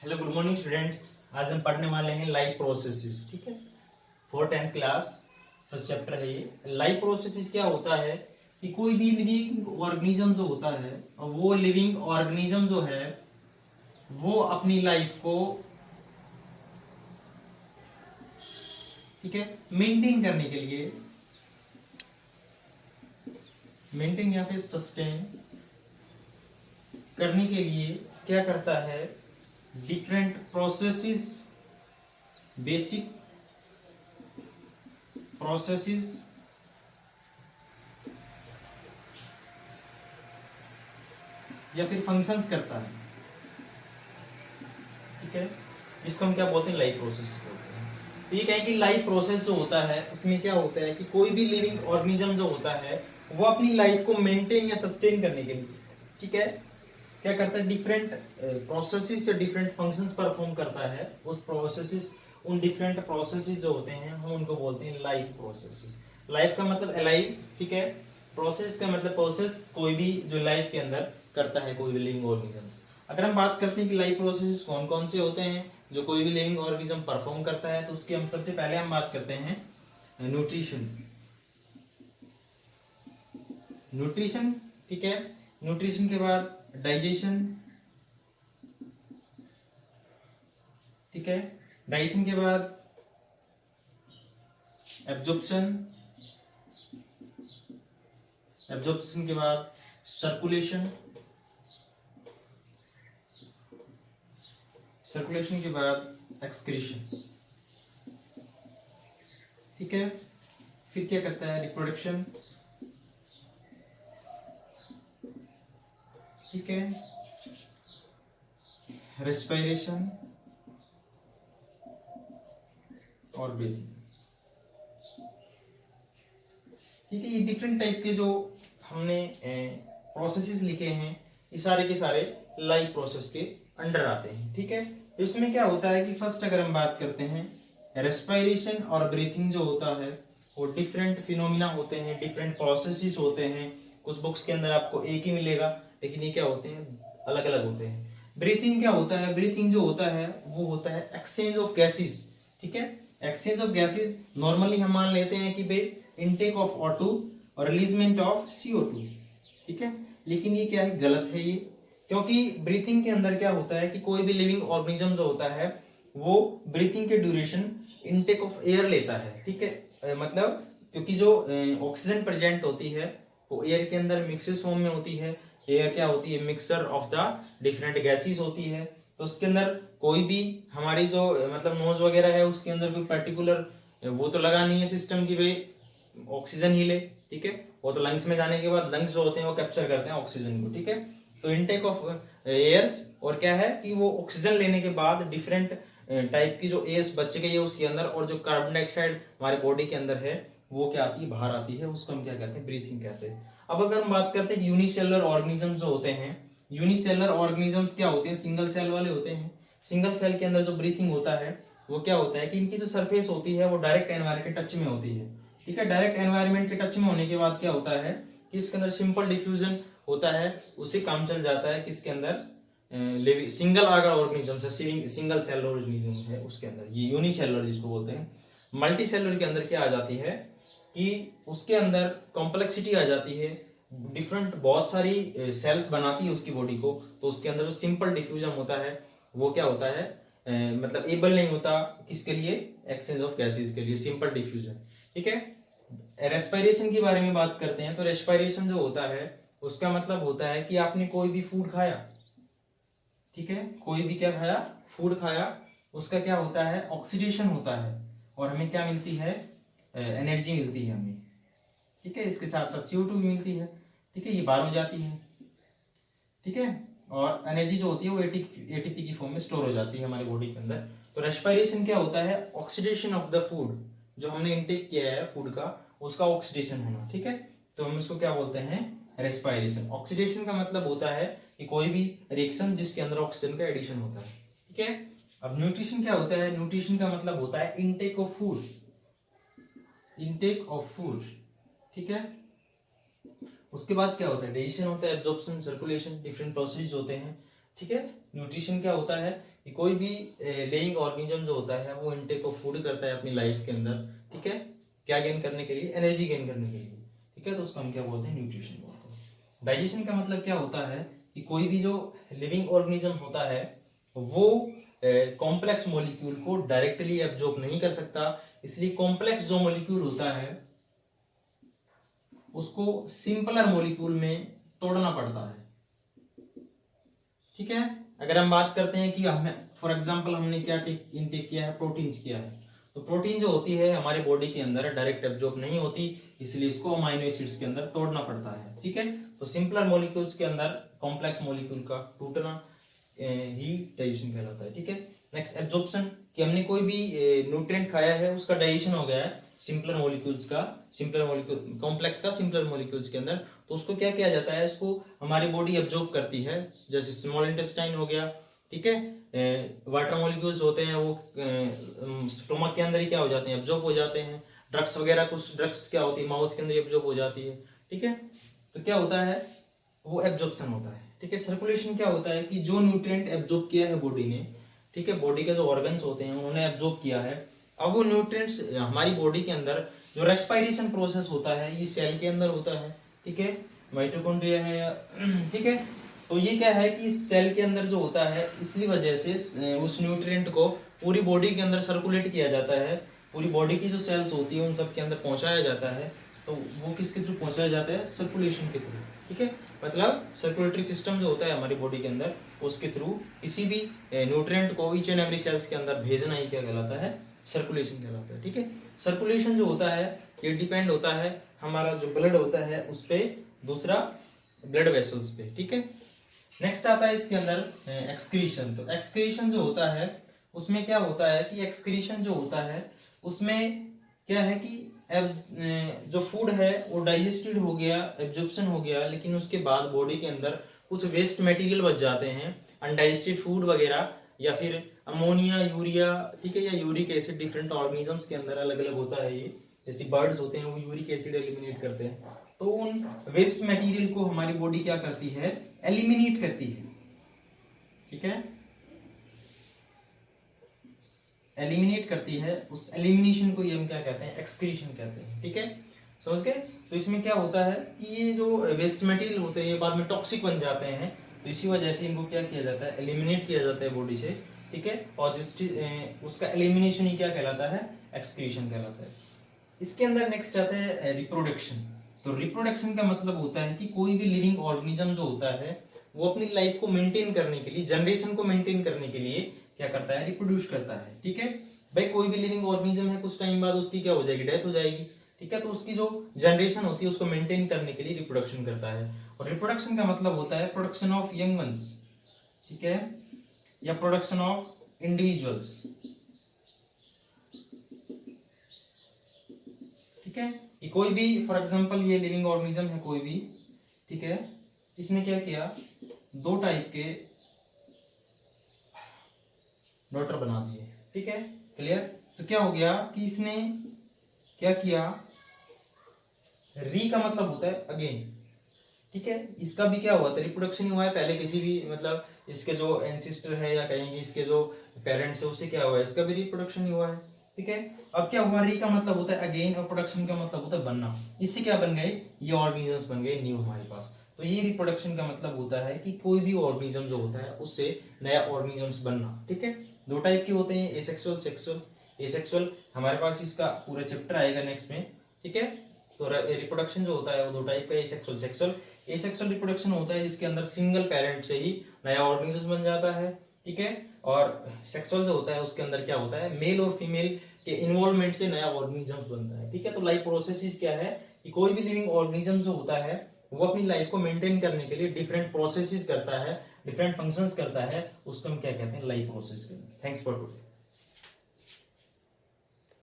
Hello good morning students. आज हम पढ़ने वाले हैं लाइफ प्रोसेसेस। ठीक है, 4th क्लास फर्स्ट चैप्टर है ये। लाइफ प्रोसेसेस क्या होता है कि कोई भी लिविंग ऑर्गेनिज्म जो होता है, वो लिविंग ऑर्गेनिज्म जो है वो अपनी लाइफ को, ठीक है, मेंटेन करने के लिए, मेंटेन या फिर सस्टेन करने के लिए क्या करता है, डिफरेंट प्रोसेसेस, बेसिक प्रोसेसेस या फिर फंक्शंस करता है। ठीक है, जिसको हम क्या बोलते हैं, लाइफ प्रोसेस बोलते हैं। तो ये कहें कि लाइफ प्रोसेस जो होता है उसमें क्या होता है कि कोई भी लिविंग ऑर्गेनिज्म जो होता है वो अपनी लाइफ को मेंटेन या सस्टेन करने के लिए, ठीक है, क्या करता है, डिफरेंट प्रोसेसेस या डिफरेंट फंक्शंस परफॉर्म करता है। उस प्रोसेसेस, उन डिफरेंट प्रोसेसेस जो होते हैं हम उनको बोलते हैं लाइफ प्रोसेसेस। लाइफ का मतलब अलाइव, ठीक है, प्रोसेस का मतलब प्रोसेस कोई भी जो लाइफ के अंदर करता है कोई भी लिविंग ऑर्गेनिज्म। अगर हम बात करते हैं कि लाइफ प्रोसेसेस कौन कौन से होते हैं जो कोई भी लिविंग ऑर्गेनिज्म परफॉर्म करता है, तो उसकी हम सबसे पहले हम बात करते हैं न्यूट्रिशन। न्यूट्रिशन, ठीक है, न्यूट्रिशन के बाद डाइजेशन, ठीक है, डाइजेशन के बाद एब्जॉर्प्शन, एब्जॉर्प्शन के बाद सर्कुलेशन, सर्कुलेशन के बाद एक्सक्रीशन। ठीक है, फिर क्या करता है, रिप्रोडक्शन, ठीक है, रेस्पिरेशन और ब्रीथिंग। ठीक है, ये डिफरेंट टाइप के जो हमने प्रोसेसेस लिखे हैं ये सारे के सारे लाइफ प्रोसेस के अंडर आते हैं। ठीक है, इसमें क्या होता है कि फर्स्ट अगर हम बात करते हैं, रेस्पिरेशन और ब्रीथिंग जो होता है वो डिफरेंट फिनोमिना होते हैं, डिफरेंट प्रोसेसेस होते हैं। कुछ बुक्स के अंदर आपको एक ही मिलेगा, लेकिन ये क्या होते हैं, अलग अलग होते हैं। ब्रीथिंग क्या होता है, ब्रीथिंग जो होता है वो होता है एक्सचेंज ऑफ गैसेस। ठीक है, एक्सचेंज ऑफ गैसेस नॉर्मली हम मान लेते हैं कि भाई इनटेक ऑफ O2 और रिलीजमेंट ऑफ CO2। ठीक है, लेकिन ये क्या है, गलत है ये, क्योंकि ब्रीथिंग के अंदर क्या होता है कि कोई भी लिविंग ऑर्गेनिज्म जो होता है वो ब्रीथिंग के ड्यूरेशन इनटेक ऑफ एयर लेता है। ठीक है, मतलब क्योंकि जो ऑक्सीजन प्रेजेंट होती है वो एयर के अंदर मिक्सेस फॉर्म में होती है। एयर क्या होती है, mixture of the different gases होती है। तो उसके अंदर कोई भी हमारी जो मतलब नोज वगैरह है उसके अंदर कोई पर्टिकुलर वो तो लगा नहीं है सिस्टम की भाई ऑक्सीजन ही ले। ठीक है, वो तो लंग्स में जाने के बाद लंग्स जो होते हैं वो कैप्चर करते हैं ऑक्सीजन को। ठीक है, तो इनटेक ऑफ एयर्स, और क्या है कि वो ऑक्सीजन लेने के बाद डिफरेंट टाइप की जो एयर्स बच गई है उसके अंदर, और जो कार्बन डाइऑक्साइड हमारे बॉडी के अंदर है वो क्या आती है, बाहर आती है, उसको हम क्या कहते हैं, ब्रीथिंग कहते हैं। अब अगर हम बात करते हैं यूनिसेलुलर ऑर्गेनिजम्स जो होते हैं, यूनिसेलुलर ऑर्गेनिजम्स क्या होते हैं, सिंगल सेल वाले होते हैं। सिंगल सेल के अंदर जो ब्रीथिंग होता है वो क्या होता है कि इनकी जो सरफेस होती है वो डायरेक्ट एनवायरमेंट के टच में होती है। ठीक है, डायरेक्ट एनवायरमेंट के टच में होने के बाद क्या होता है कि इसके अंदर सिंपल डिफ्यूजन होता है, उससे काम चल जाता है कि इसके अंदर सिंगल आर्गन ऑर्गेनिज्म है, सिंगल सेल ऑर्गेनिज्म है उसके अंदर, ये यूनिसेलुलर जिसको बोलते हैं। मल्टी सेलुलर के अंदर क्या आ जाती है कि उसके अंदर कॉम्प्लेक्सिटी आ जाती है, डिफरेंट बहुत सारी सेल्स बनाती है उसकी बॉडी को, तो उसके अंदर जो सिंपल डिफ्यूजन होता है वो क्या होता है, मतलब एबल नहीं होता किसके लिए, एक्सचेंज ऑफ गैसेस के लिए, सिंपल डिफ्यूजन। ठीक है, रेस्पिरेशन के बारे में बात करते हैं, तो रेस्पिरेशन जो होता है उसका मतलब होता है कि आपने कोई भी फूड खाया, ठीक है, कोई भी क्या खाया, फूड खाया, उसका क्या होता है, ऑक्सीडेशन होता है, और हमें क्या मिलती है, एनर्जी मिलती है हमें। ठीक है, इसके साथ साथ CO2 भी मिलती है। ठीक है, ये बाहर हो जाती है। ठीक है, और एनर्जी जो होती है वो एटीपी की फॉर्म में स्टोर हो जाती है हमारी बॉडी के अंदर। तो रेस्पिरेशन क्या होता है, ऑक्सीडेशन ऑफ द फूड, जो हमने इंटेक किया है फूड का उसका ऑक्सीडेशन होना। ठीक है, तो हम इसको क्या बोलते हैं, रेस्पिरेशन। ऑक्सीडेशन का मतलब होता है कि कोई भी रिएक्शन जिसके अंदर ऑक्सीजन का एडिशन होता है। ठीक है, अब न्यूट्रिशन क्या होता है, न्यूट्रिशन का मतलब होता है intake of food, intake of food. ठीक है, उसके बाद क्या होता है, डाइजेशन होता है, एब्जॉर्प्शन, सर्कुलेशन, डिफरेंट प्रोसेस होते हैं। ठीक है, न्यूट्रिशन क्या होता है कि कोई भी लिविंग ऑर्गेनिज्म जो होता है वो इनटेक ऑफ फूड करता है अपनी लाइफ के अंदर, ठीक है, क्या गेन करने के लिए, एनर्जी गेन करने के लिए, ठीक है, तो उसको हम क्या बोलते हैं, न्यूट्रिशन बोलते हैं। डाइजेशन का मतलब क्या होता है कि कोई भी जो लिविंग ऑर्गेनिज्म होता है वो कॉम्प्लेक्स मॉलिक्यूल को डायरेक्टली एब्जॉर्ब नहीं कर सकता, इसलिए कॉम्प्लेक्स जो मॉलिक्यूल होता है उसको सिंपलर मॉलिक्यूल में तोड़ना पड़ता है, ठीक है। अगर हम बात करते हैं कि हमें फॉर एग्जांपल हमने क्या इनटेक किया है, प्रोटीन्स किया है, तो प्रोटीन जो होती है हमारे बॉडी के अंदर डायरेक्ट एब्जॉर्ब नहीं होती, इसलिए इसको अमाइनो एसिड्स के अंदर तोड़ना पड़ता है, ठीक है। तो सिंपलर मॉलिक्यूल्स के अंदर कॉम्प्लेक्स मॉलिक्यूल का टूटना ही डाइजेशन कहलाता है, ठीक है। नेक्स्ट एब्जॉर्प्शन, कि हमने कोई भी न्यूट्रिएंट खाया है उसका डाइजेशन हो गया है सिंपलर मॉलिक्यूल्स का, सिंपलर मॉलिक्यूल कॉम्प्लेक्स का सिंपलर मॉलिक्यूल्स के अंदर, तो उसको क्या किया जाता है, इसको हमारी बॉडी एब्जॉर्ब करती है, जैसे स्मॉल इंटेस्टाइन हो गया, ठीक है। वाटर मॉलिक्यूल्स होते हैं वो स्टोमक के अंदर ही क्या हो जाते हैं, एब्जॉर्ब हो जाते हैं। ड्रग्स वगैरह, कुछ ड्रग्स क्या होती है माउथ के अंदर एब्जॉर्ब हो जाती है, ठीक है। तो क्या होता है, वो एब्जॉर्प्शन होता है, ठीक है। सर्कुलेशन क्या होता है कि जो न्यूट्रिएंट एब्जॉर्ब किया है बॉडी ने, ठीक है, बॉडी के जो ऑर्गन्स होते हैं उन्होंने एब्जॉर्ब किया है, अब वो न्यूट्रिएंट्स हमारी बॉडी के अंदर जो रेस्पिरेशन प्रोसेस होता है ये सेल के अंदर होता है, ठीक है, माइटोकॉन्ड्रिया है या ठीक है। तो ये क्या है कि इस सेल के अंदर जो होता है, इसलिए वजह से उस न्यूट्रिएंट को पूरी बॉडी के अंदर सर्कुलेट किया जाता है, पूरी बॉडी की जो सेल्स होती है उन सब के अंदर पहुंचाया जाता है। तो वो किसके थ्रू पहुंचाया जाता है, सर्कुलेशन के थ्रू, ठीक है। मतलब सर्कुलेटरी सिस्टम जो होता है हमारी बॉडी के अंदर, उसके थ्रू किसी भी न्यूट्रिएंट को ईच एंड एवरी सेल्स के अंदर भेजना ही क्या कहलाता है, सर्कुलेशन कहलाता है, ठीक है। सर्कुलेशन जो होता है ये डिपेंड होता है हमारा जो ब्लड होता है उस पे, दूसरा ब्लड वेसल्स पे, ठीक है। नेक्स्ट आता है इसके अंदर एक्सक्रीशन। तो एक्सक्रीशन जो होता है उसमें क्या होता है कि एक्सक्रीशन जो होता है उसमें क्या है कि जो फूड है वो डाइजेस्टेड हो गया, एब्जॉर्प्शन हो गया, लेकिन उसके बाद बॉडी के अंदर कुछ वेस्ट मटेरियल बच जाते हैं, अनडाइजेस्टेड फूड वगैरह, या फिर अमोनिया, यूरिया, ठीक है, या यूरिक एसिड, डिफरेंट ऑर्गेनिजम्स के अंदर अलग अलग होता है ये, जैसे बर्ड्स होते हैं वो यूरिक एसिड एलिमिनेट करते हैं, तो उन वेस्ट मटेरियल को हमारी बॉडी क्या करती है, एलिमिनेट करती है, ठीक है, एलिमिनेट करती है। उस एलिमिनेशन को ये हम क्या कहते हैं, एक्सक्रीशन कहते हैं, ठीक है, समझ गए। तो इसमें क्या होता है कि ये जो वेस्ट मटेरियल होते हैं ये बाद में टॉक्सिक बन जाते हैं, तो इसी वजह से इनको क्या किया जाता है, एलिमिनेट किया जाता है बॉडी से, ठीक है, और जिस उसका एलिमिनेशन ही क्या कहलाता है, एक्सक्रीशन कहलाता है। इसके अंदर नेक्स्ट आता है रिप्रोडक्शन। तो रिप्रोडक्शन का मतलब होता है कि कोई भी लिविंग ऑर्गेनिज्म जो होता है वो अपनी लाइफ को मेंटेन करने के लिए, जनरेशन को मेंटेन करने के लिए क्या करता है, रिप्रोड्यूस करता है, ठीक है। भाई कोई भी लिविंग ऑर्गेनिज्म है, कुछ टाइम बाद उसकी क्या हो जाएगी, डेथ हो जाएगी, ठीक है, तो उसकी जो जनरेशन होती है उसको मेंटेन करने के लिए रिप्रोडक्शन करता है। और रिप्रोडक्शन का मतलब होता है प्रोडक्शन ऑफ यंग वंस, ठीक है, या प्रोडक्शन ऑफ इंडिविजुअल्स, ठीक है। ये कोई भी फॉर एग्जांपल ये लिविंग ऑर्गेनिज्म है कोई भी, ठीक है, इसने क्या किया, दो टाइप के डॉटर बना दिए, ठीक है, क्लियर। तो क्या हो गया कि इसने क्या किया, री का मतलब होता है अगेन, ठीक है, इसका भी क्या हुआ था, रिप्रोडक्शन ही हुआ है पहले, किसी भी मतलब इसके जो एंसिस्टर है या कहेंगे इसके जो पेरेंट्स है उससे क्या हुआ है, इसका भी रिप्रोडक्शन ही हुआ है, ठीक है। अब क्या हुआ, री का मतलब होता है अगेन और प्रोडक्शन का मतलब होता है बनना, इससे क्या बन गए, ये ऑर्गेनिजम्स बन गए न्यू हमारे पास। तो ये रिप्रोडक्शन का मतलब होता है कि कोई भी ऑर्गेनिज्म जो होता है उससे नया ऑर्गेनिजम्स बनना, ठीक है। दो टाइप के होते हैं, एसेक्सुअल, सेक्सुअल। एसेक्सुअल हमारे पास इसका पूरा चैप्टर आएगा नेक्स्ट में, ठीक है। तो रिप्रोडक्शन जो होता है वो दो टाइप का, एसेक्सुअल, सेक्सुअल। एसेक्सुअल रिप्रोडक्शन होता है जिसके अंदर सिंगल पेरेंट से ही नया ऑर्गेनिज्म बन जाता है, ठीक है। और सेक्सुअल जो होता है उसके अंदर क्या होता है, मेल और फीमेल के इन्वॉल्वमेंट से नया ऑर्गेनिज्म बनता है, ठीक है। तो लाइफ प्रोसेस क्या है कि कोई भी लिविंग ऑर्गेनिज्म जो होता है वो अपनी लाइफ को मेंटेन करने के लिए डिफरेंट प्रोसेसेस करता है, डिफरेंट फंक्शंस करता है, उसको हम क्या कहते हैं, लाइफ प्रोसेस कहते हैं। Thanks for today.